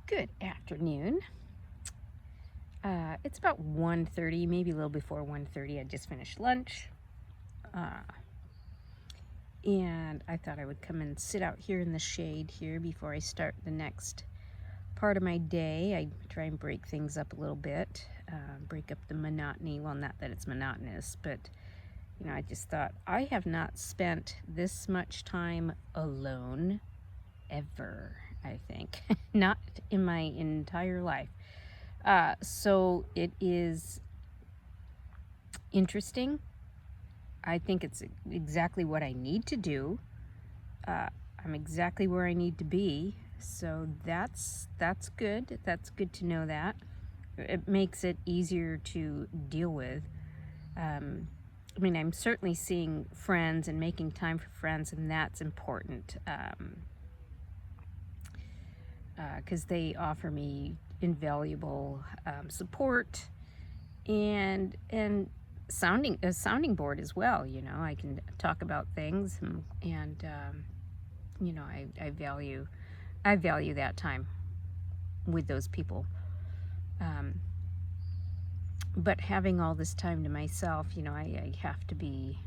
Good afternoon. It's about 1:30, maybe a little before 1:30. I just finished lunch. And I thought I would come and sit out here in the shade here before I start the next part of my day. I try and break things up a little bit, break up the monotony. Well, not that it's monotonous, but I just thought I have not spent this much time alone ever, I think. Not in my entire life. So it is interesting. I think it's exactly what I need to do. I'm exactly where I need to be. So that's good. That's good to know that. It makes it easier to deal with. I'm certainly seeing friends and making time for friends, and that's important. Because they offer me invaluable support and a sounding board as well. I can talk about things, and I value that time with those people. But having all this time to myself, I have to be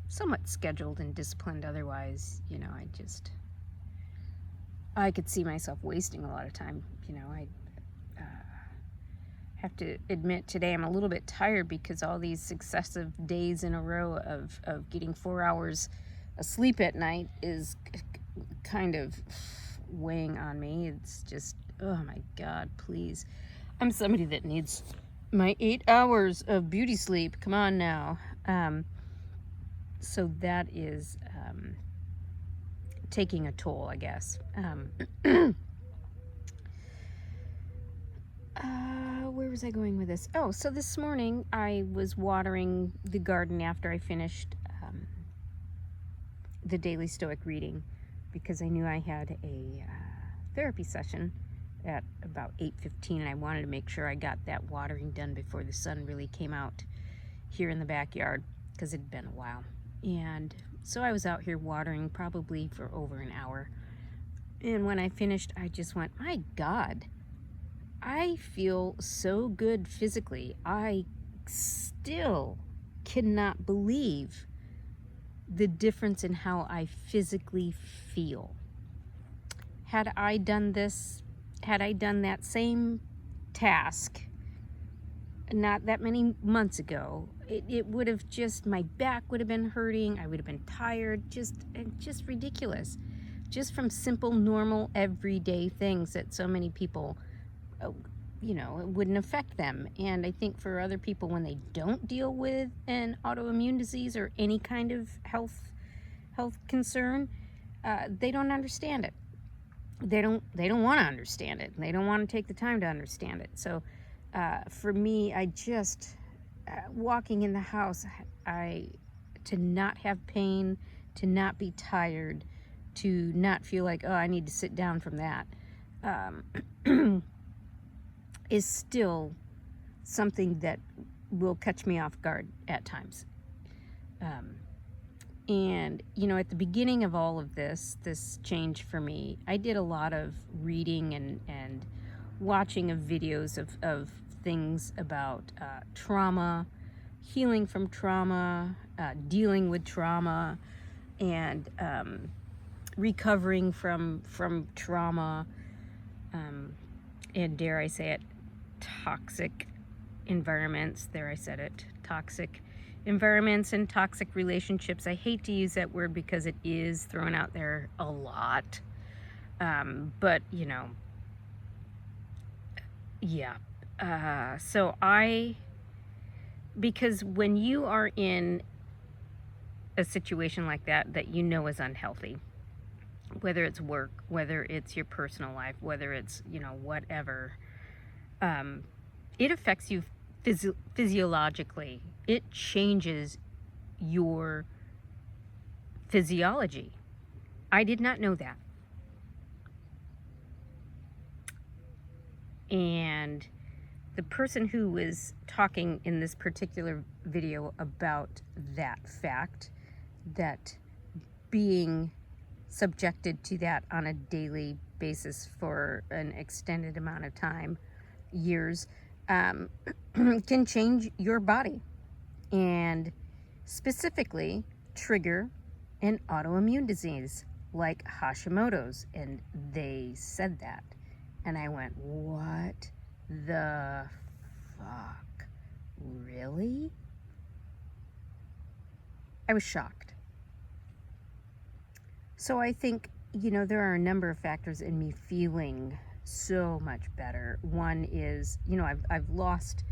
somewhat scheduled and disciplined. Otherwise, I could see myself wasting a lot of time. I have to admit today I'm a little bit tired because all these successive days in a row of getting 4 hours of sleep at night is kind of weighing on me. It's just, oh my God, please. I'm somebody that needs my 8 hours of beauty sleep. Come on now. So that is taking a toll, I guess. Where was I going with this? Oh, so this morning I was watering the garden after I finished the daily Stoic reading, because I knew I had a therapy session at about 8:15, and I wanted to make sure I got that watering done before the sun really came out here in the backyard, because it had been a while. And so I was out here watering probably for over an hour. And when I finished, I just went, my God, I feel so good physically. I still cannot believe the difference in how I physically feel. Had I done that same task not that many months ago, it would have just, my back would have been hurting. I would have been tired, just ridiculous. Just from simple, normal, everyday things that so many people, it wouldn't affect them. And I think for other people, when they don't deal with an autoimmune disease or any kind of health concern, they don't understand it. They don't want to understand it. They don't want to take the time to understand it. So for me, I just walking in the house, to not have pain, to not be tired, to not feel like, oh, I need to sit down from that, is still something that will catch me off guard at times. And, at the beginning of all of this change for me, I did a lot of reading and watching of videos of things about trauma, healing from trauma, dealing with trauma, and recovering from trauma, and dare I say it, toxic environments. There, I said it. Toxic environments and toxic relationships. I hate to use that word because it is thrown out there a lot. But, yeah. Because when you are in a situation like that is unhealthy, whether it's work, whether it's your personal life, whether it's, whatever, it affects you physiologically. It changes your physiology. I did not know that. And the person who was talking in this particular video about that fact, that being subjected to that on a daily basis for an extended amount of time, years, can change your body and specifically trigger an autoimmune disease like Hashimoto's. And they said that. And I went, what the fuck? Really? I was shocked. So I think, there are a number of factors in me feeling so much better. One is, I've lost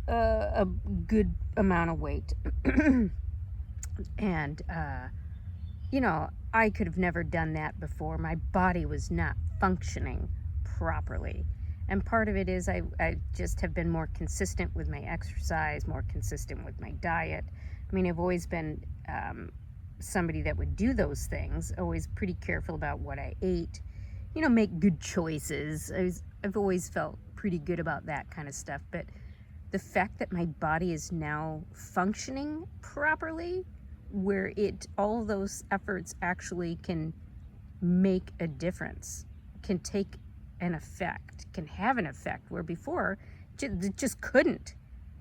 a good amount of weight. And, I could have never done that before. My body was not functioning properly. And part of it is I just have been more consistent with my exercise, more consistent with my diet. I mean, I've always been somebody that would do those things, always pretty careful about what I ate, make good choices. I've always felt pretty good about that kind of stuff. But the fact that my body is now functioning properly, where all those efforts actually can make a difference, can take an effect, can have an effect, where before it just couldn't.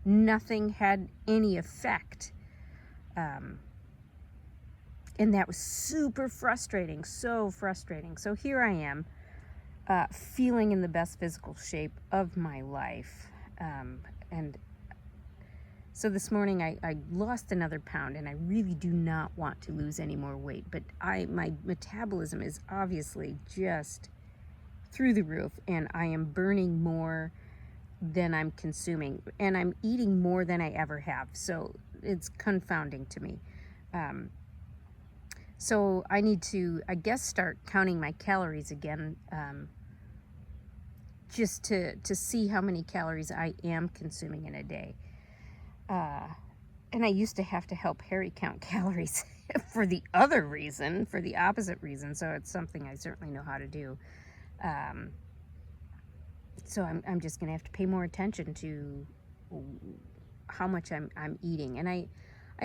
Nothing had any effect. And that was super frustrating, so frustrating. So here I am, feeling in the best physical shape of my life. And so this morning I lost another pound, and I really do not want to lose any more weight. But my metabolism is obviously just through the roof, and I am burning more than I'm consuming, and I'm eating more than I ever have. So it's confounding to me. So I need to, I guess, start counting my calories again, just to see how many calories I am consuming in a day. And I used to have to help Harry count calories for the opposite reason. So it's something I certainly know how to do. So I'm just going to have to pay more attention to how much I'm eating. And I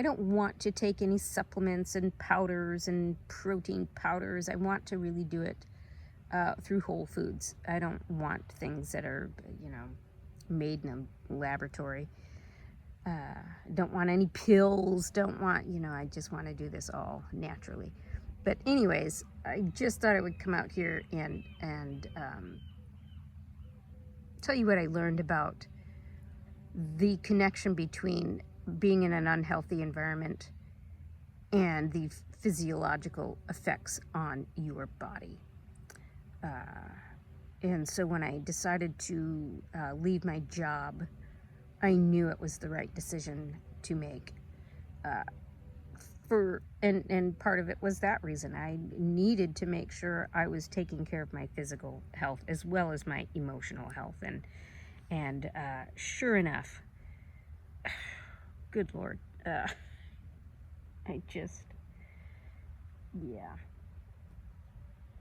don't want to take any supplements and powders and protein powders. I want to really do it through whole foods. I don't want things that are, made in a laboratory. Don't want any pills. Don't want, I just want to do this all naturally. But anyways, I just thought I would come out here and tell you what I learned about the connection between being in an unhealthy environment and the physiological effects on your body. And so when I decided to leave my job, I knew it was the right decision to make. And part of it was that reason. I needed to make sure I was taking care of my physical health as well as my emotional health. And sure enough, good Lord, yeah.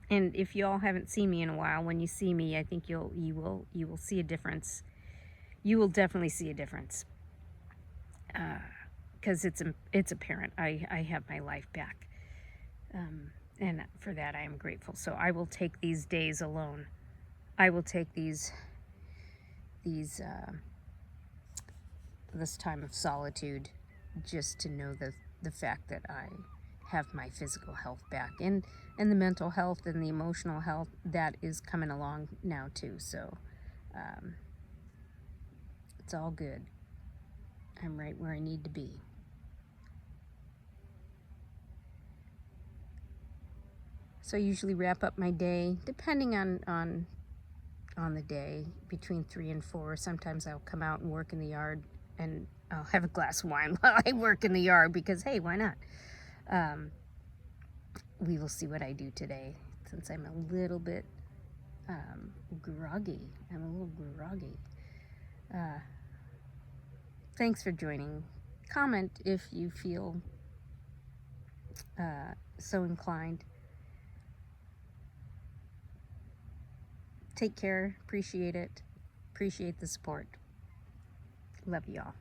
And if y'all haven't seen me in a while, when you see me, I think you will see a difference. You will definitely see a difference. Because it's apparent. I have my life back. And for that I am grateful. So I will take these days alone. I will take this time of solitude just to know the fact that I have my physical health back, and the mental health and the emotional health that is coming along now too. So it's all good. I'm right where I need to be. So I usually wrap up my day, depending on the day, between 3 and 4. Sometimes I'll come out and work in the yard, and I'll have a glass of wine while I work in the yard, because hey, why not? We will see what I do today, since I'm a little bit groggy. I'm a little groggy. Thanks for joining. Comment if you feel so inclined. Take care. Appreciate it. Appreciate the support. Love y'all.